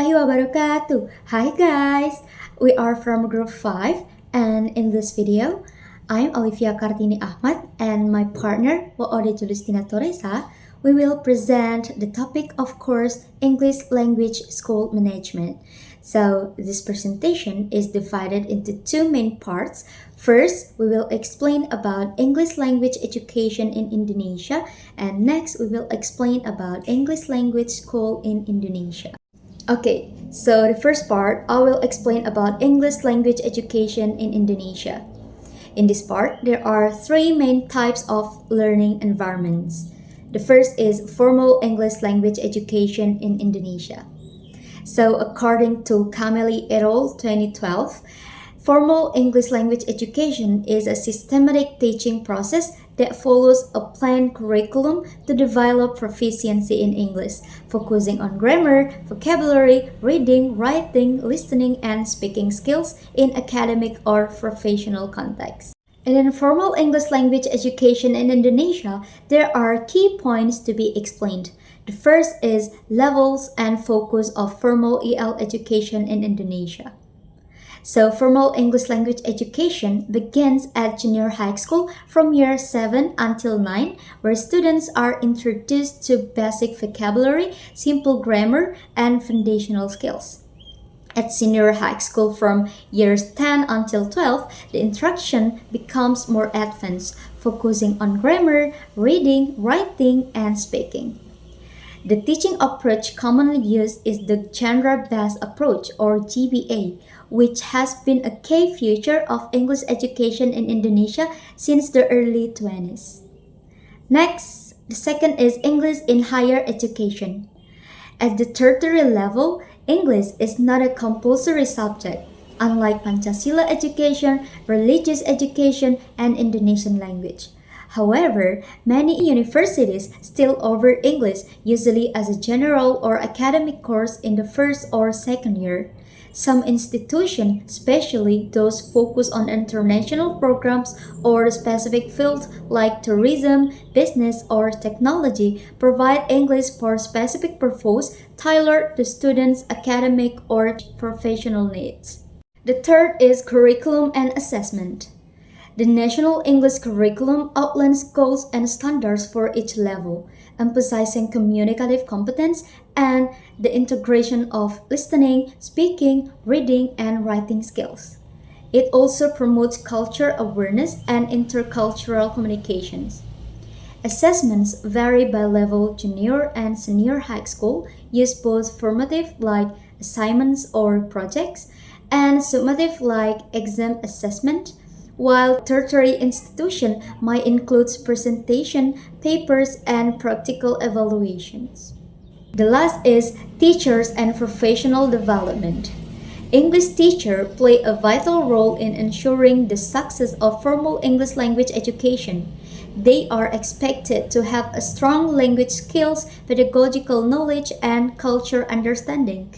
warahmatullahi wabarakatuh. Hi guys, we are from group 5 and in this video, I'm Olivia Kartini Ahmad and my partner Woode Julistina Toresa. We will present the topic of course English Language School Management. So this presentation is divided into two main parts. First, we will explain about English language education in Indonesia, and next we will explain about English language school in Indonesia. Okay, so the first part, I will explain about English language education in Indonesia. In this part, there are three main types of learning environments. The first is formal English language education in Indonesia. So according to Kameli et al. 2012, formal English language education is a systematic teaching process that follows a planned curriculum to develop proficiency in English, focusing on grammar, vocabulary, reading, writing, listening, and speaking skills in academic or professional contexts. In informal English language education in Indonesia, there are key points to be explained. The first is levels and focus of formal EL education in Indonesia. So formal English language education begins at junior high school from year 7 until 9, where students are introduced to basic vocabulary, simple grammar, and foundational skills. At senior high school from years 10 until 12, the instruction becomes more advanced, focusing on grammar, reading, writing, and speaking. The teaching approach commonly used is the genre-based approach or GBA, which has been a key feature of English education in Indonesia since the early 20s. Next, the second is English in higher education. At the tertiary level, English is not a compulsory subject, unlike Pancasila education, religious education, and Indonesian language. However, many universities still offer English, usually as a general or academic course in the first or second year. Some institutions, especially those focused on international programs or specific fields like tourism, business, or technology, provide English for specific purpose tailored to students' academic or professional needs. The third is curriculum and assessment. The National English Curriculum outlines goals and standards for each level, emphasizing communicative competence and the integration of listening, speaking, reading, and writing skills. It also promotes culture awareness and intercultural communications. Assessments vary by level. Junior and senior high school use both formative like assignments or projects and summative like exam assessment, while tertiary institution might include presentation, papers, and practical evaluations. The last is teachers and professional development. English teachers play a vital role in ensuring the success of formal English language education. They are expected to have a strong language skills, pedagogical knowledge, and culture understanding.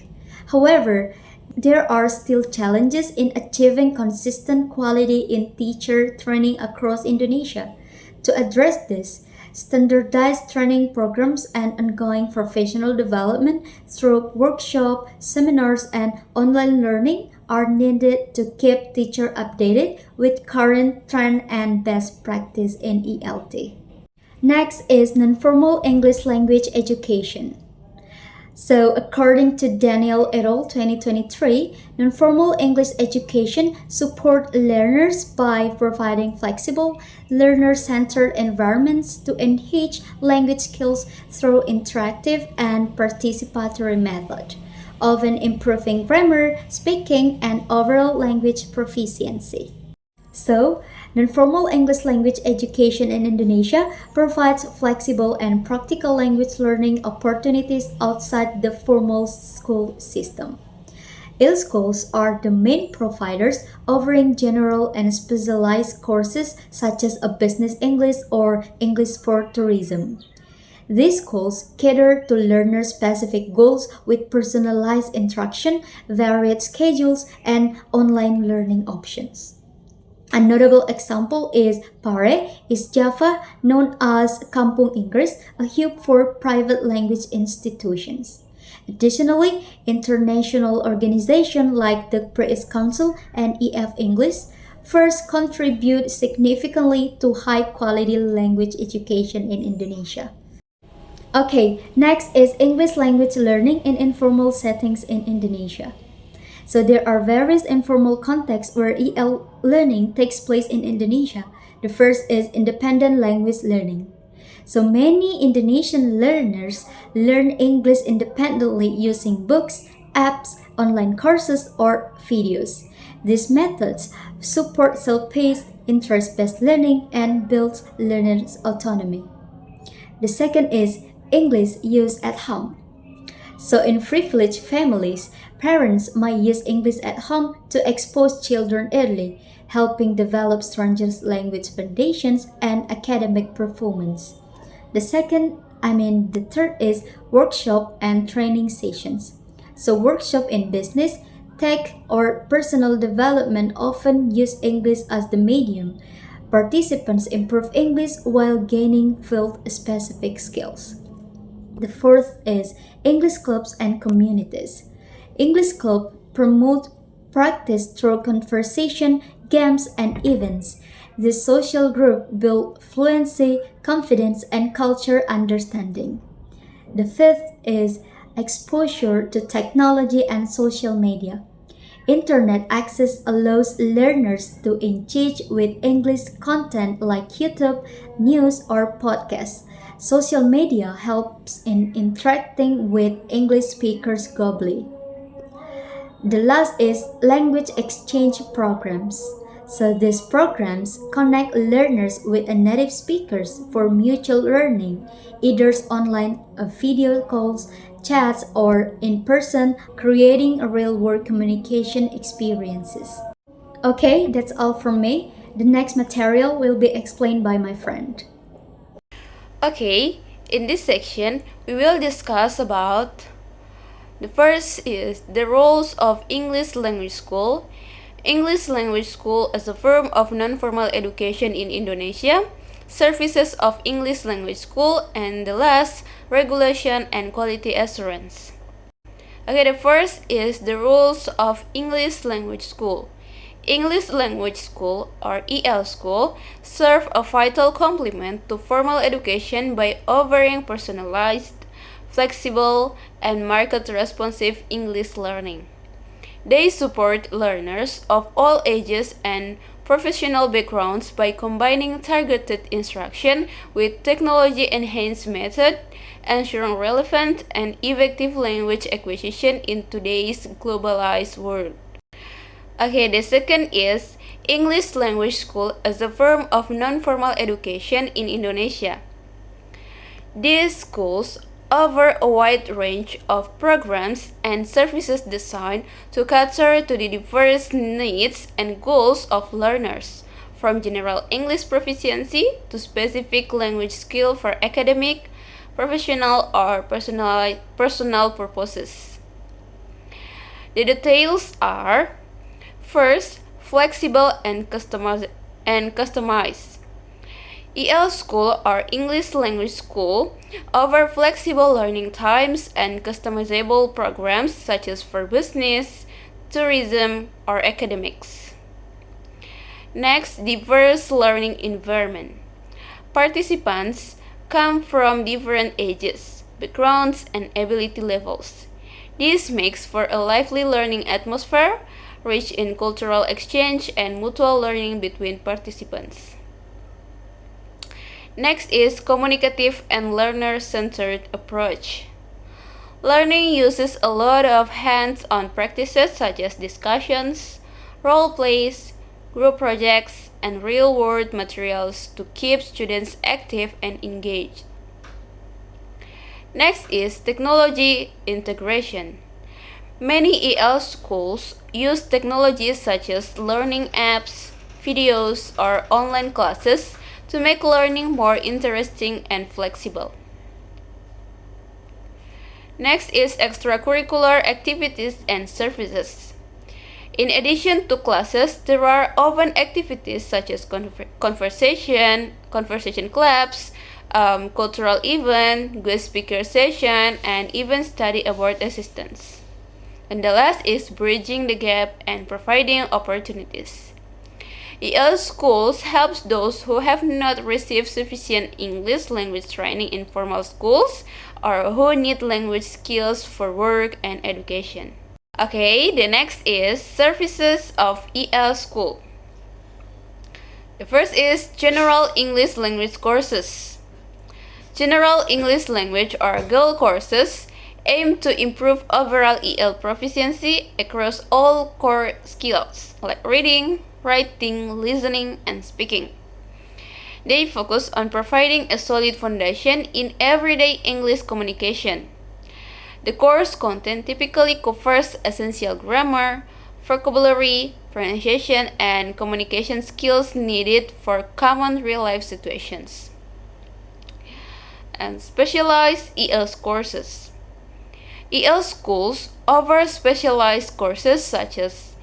However, there are still challenges in achieving consistent quality in teacher training across Indonesia. To address this, standardized training programs and ongoing professional development through workshops, seminars, and online learning are needed to keep teachers updated with current trend and best practice in ELT. Next is non-formal English language education. So, according to Daniel et al. 2023, non-formal English education support learners by providing flexible, learner-centered environments to enhance language skills through interactive and participatory methods, often improving grammar, speaking, and overall language proficiency. So, non-formal English language education in Indonesia provides flexible and practical language learning opportunities outside the formal school system. EL schools are the main providers offering general and specialized courses such as a business English or English for tourism. These schools cater to learner-specific goals with personalized instruction, varied schedules, and online learning options. A notable example is Pare, East Java, known as Kampung Inggris, a hub for private language institutions. Additionally, international organizations like the British Council and EF English first contribute significantly to high quality language education in Indonesia. Okay, next is English language learning in informal settings in Indonesia. So there are various informal contexts where EL learning takes place in Indonesia. The first is independent language learning. So many Indonesian learners learn English independently using books, apps, online courses, or videos. These methods support self-paced, interest-based learning and builds learners' autonomy. The second is English used at home. So, in privileged families, parents might use English at home to expose children early, helping develop stronger language foundations and academic performance. The third is workshop and training sessions. So, workshop in business, tech, or personal development often use English as the medium. Participants improve English while gaining field specific skills. The fourth is English clubs and communities. English clubs promote practice through conversation, games, and events. This social group build fluency, confidence, and culture understanding. The fifth is exposure to technology and social media. Internet access allows learners to engage with English content like YouTube, news, or podcasts. Social media helps in interacting with English speakers globally. The last is language exchange programs. So these programs connect learners with a native speakers for mutual learning, either online video calls, chats, or in person, creating a real-world communication experiences. Okay, that's all from me. The next material will be explained by my friend. Okay, in this section, we will discuss about the first is the roles of English language school. English language school is a form of non-formal education in Indonesia, services of English language school, and the last, regulation and quality assurance. Okay, the first is the roles of English language school. English language school, or EL school, serve a vital complement to formal education by offering personalized, flexible, and market-responsive English learning. They support learners of all ages and professional backgrounds by combining targeted instruction with technology-enhanced method, ensuring relevant and effective language acquisition in today's globalized world. Okay, the second is English language school as a form of non-formal education in Indonesia. These schools offer a wide range of programs and services designed to cater to the diverse needs and goals of learners, from general English proficiency to specific language skill for academic, professional, or personal purposes. The details are: first, flexible and customized. EL School, or English Language School, offer flexible learning times and customizable programs such as for business, tourism, or academics. Next, diverse learning environment. Participants come from different ages, backgrounds, and ability levels. This makes for a lively learning atmosphere, rich in cultural exchange and mutual learning between participants. Next is communicative and learner-centered approach. Learning uses a lot of hands-on practices such as discussions, role plays, group projects, and real-world materials to keep students active and engaged. Next is technology integration. Many EL schools use technologies such as learning apps, videos, or online classes to make learning more interesting and flexible. Next is extracurricular activities and services. In addition to classes, there are often activities such as conversation clubs, cultural event, guest speaker session, and even study abroad assistance. And the last is bridging the gap and providing opportunities. EL schools helps those who have not received sufficient English language training in formal schools or who need language skills for work and education. Okay, the next is services of EL school. The first is General English Language courses. General English Language or GEL courses aim to improve overall EL proficiency across all core skills like reading, writing, listening, and speaking. They focus on providing a solid foundation in everyday English communication. The course content typically covers essential grammar, vocabulary, pronunciation, and communication skills needed for common real-life situations. And specialized EL courses. EL schools offer specialized courses such as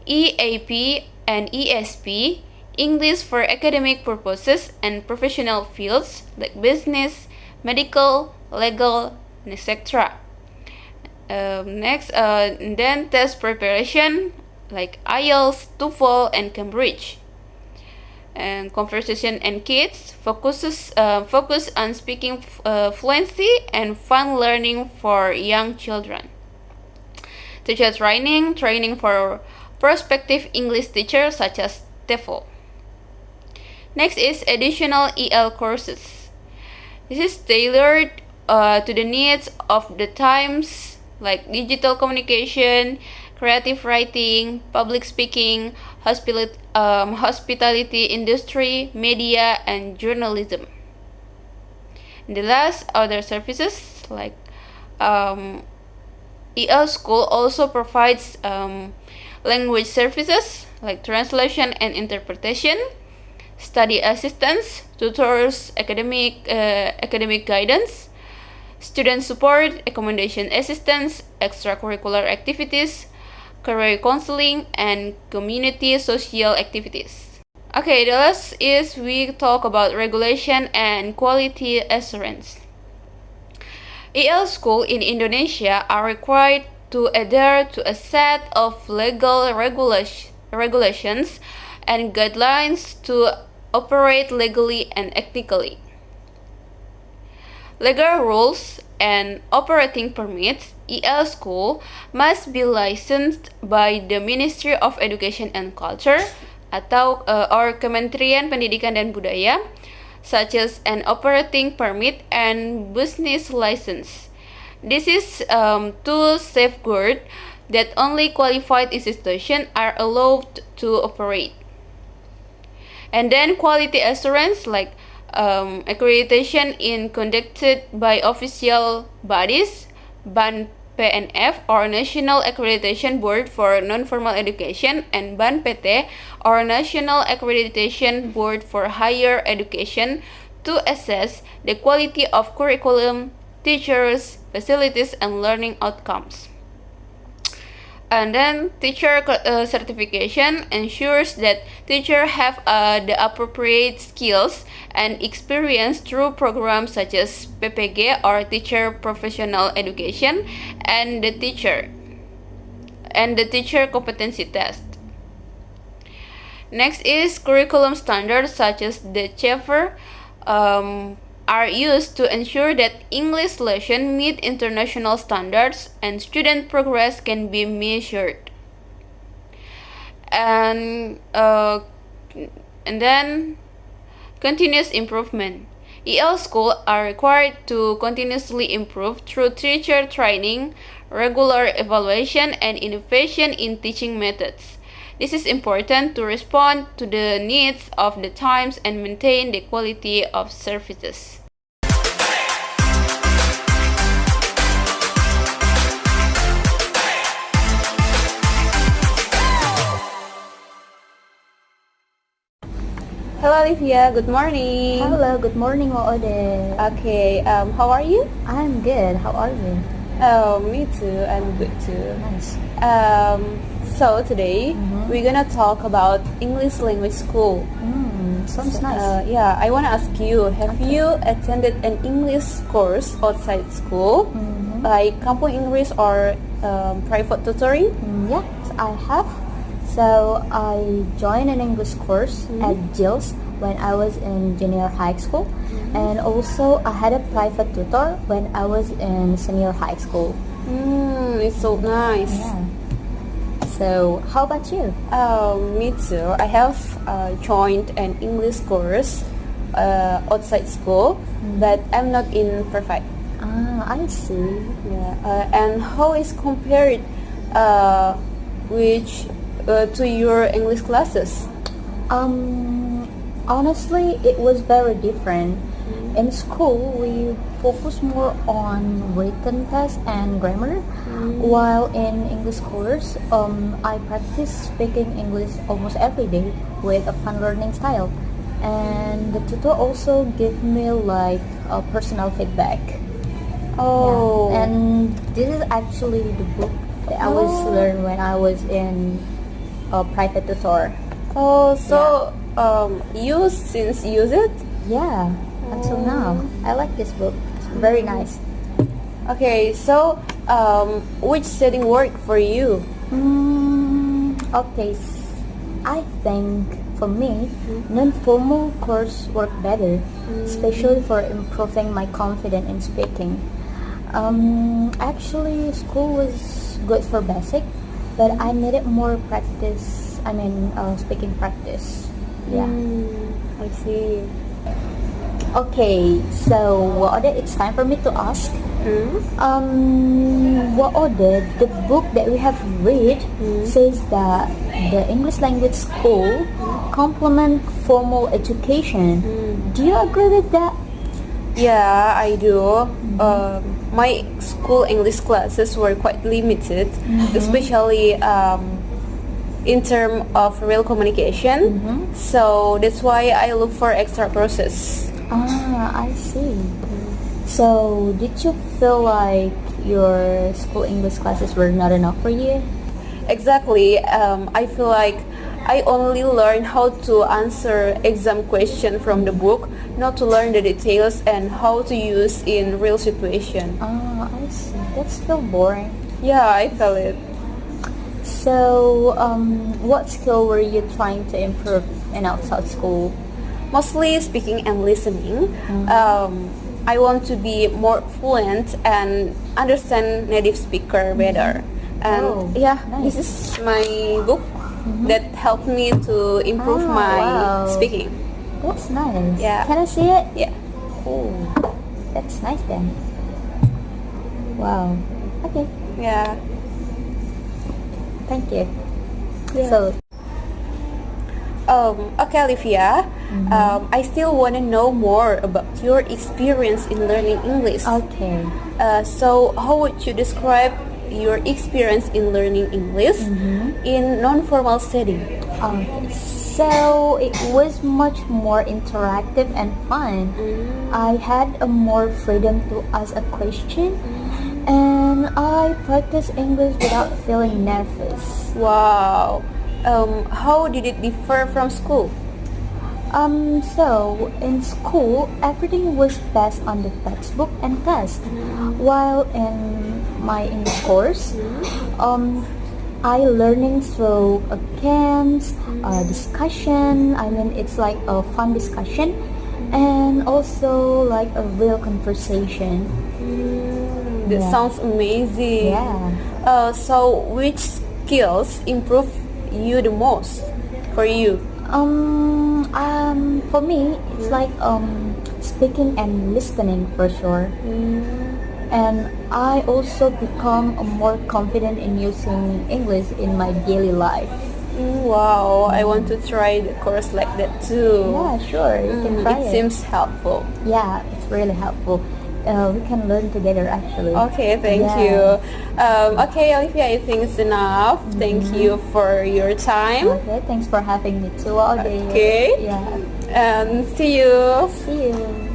EAP and ESP, English for academic purposes and professional fields like business, medical, legal, etc. Then test preparation like IELTS, TOEFL, and Cambridge. And conversation and kids focus on speaking fluency and fun learning for young children. Teacher training for prospective English teachers such as TOEFL. Next is additional EL courses. This is tailored to the needs of the times like digital communication, creative writing, public speaking, hospitality industry, media, and journalism. And the last other services like EL School also provides language services like translation and interpretation, study assistance, tutors, academic guidance, student support, accommodation assistance, extracurricular activities, career counseling, and community social activities. Okay, the last is we talk about regulation and quality assurance. EL school in Indonesia are required to adhere to a set of legal regulations and guidelines to operate legally and ethically. Legal rules and operating permits, EL school must be licensed by the Ministry of Education and Culture atau or Kementerian Pendidikan dan Budaya, such as an operating permit and business license. This is to safeguard that only qualified institutions are allowed to operate. And then quality assurance like accreditation in conducted by official bodies, BAN PNF or National Accreditation Board for Non-Formal Education, and BAN PT or National Accreditation Board for Higher Education to assess the quality of curriculum, teachers, facilities, and learning outcomes. And then teacher certification ensures that teachers have the appropriate skills and experience through programs such as PPG or Teacher Professional Education and the teacher competency test. Next is curriculum standards such as the CHEFR are used to ensure that English lessons meet international standards and student progress can be measured. And then continuous improvement. EL schools are required to continuously improve through teacher training, regular evaluation, and innovation in teaching methods. This is important to respond to the needs of the times and maintain the quality of services. Hello Olivia, good morning. Hello, good morning, Ode. Okay, how are you? I'm good. How are you? Oh, me too. I'm good too. Nice. So today we're gonna talk about English language school. Sounds nice. Yeah, I want to ask you, have you attended an English course outside school, like Kampung English or private tutoring? Yes, I have. So I joined an English course at Jill's when I was in junior high school, and also I had a private tutor when I was in senior high school. It's so nice. Yeah. So how about you? Me too. I have joined an English course outside school, but I'm not in private. I see. Yeah. And how is compared which to your English classes? Honestly, it was very different. In school, we focus more on written tests and grammar, while in English course, I practice speaking English almost every day with a fun learning style. And the tutor also give me like a personal feedback. Oh. Yeah. And this is actually the book that I was learned when I was in a private tutor. Oh, so you since use it? Yeah, until now. I like this book. It's very nice. Okay, so which setting worked for you? Okay, I think for me, non-formal course work better, especially for improving my confidence in speaking. Actually, school was good for basic, but I needed more practice. Speaking practice. Yeah. I see. Okay, so Ode, it's time for me to ask. Ode, the book that we have read says that the English language school complement formal education. Do you agree with that? Yeah, I do. My school English classes were quite limited, especially in terms of real communication. So that's why I look for extra courses. I see. So did you feel like your school English classes were not enough for you? Exactly. I feel like I only learned how to answer exam question from the book, not to learn the details and how to use in real situation. I see. That's still boring. Yeah, I felt it. So, what skill were you trying to improve in outside school? Mostly speaking and listening. I want to be more fluent and understand native speaker better. And nice. This is my book that helped me to improve my speaking. That's nice. Yeah. Can I see it? Yeah. Oh, that's nice then. Wow. Okay. Yeah. Thank you. Yeah. So, okay, Olivia. I still want to know more about your experience in learning English. okay. So, how would you describe your experience in learning English in non-formal setting? Okay. So it was much more interactive and fun. I had a more freedom to ask a question, and I practiced English without feeling nervous. Wow. How did it differ from school? So in school, everything was based on the textbook and test, while in my English course, I learning through games, discussion. It's like a fun discussion, and also like a real conversation. That sounds amazing. Yeah. So which skills improve you the most for you? For me, it's like speaking and listening for sure. And I also become more confident in using English in my daily life. Wow, I want to try the course like that too. Yeah, sure, you can try It seems helpful. Yeah, it's really helpful. We can learn together actually. Okay, thank you. Okay, Olivia, I think it's enough. Thank you for your time. Okay, thanks for having me too all day. Okay. Yeah. And see you. See you.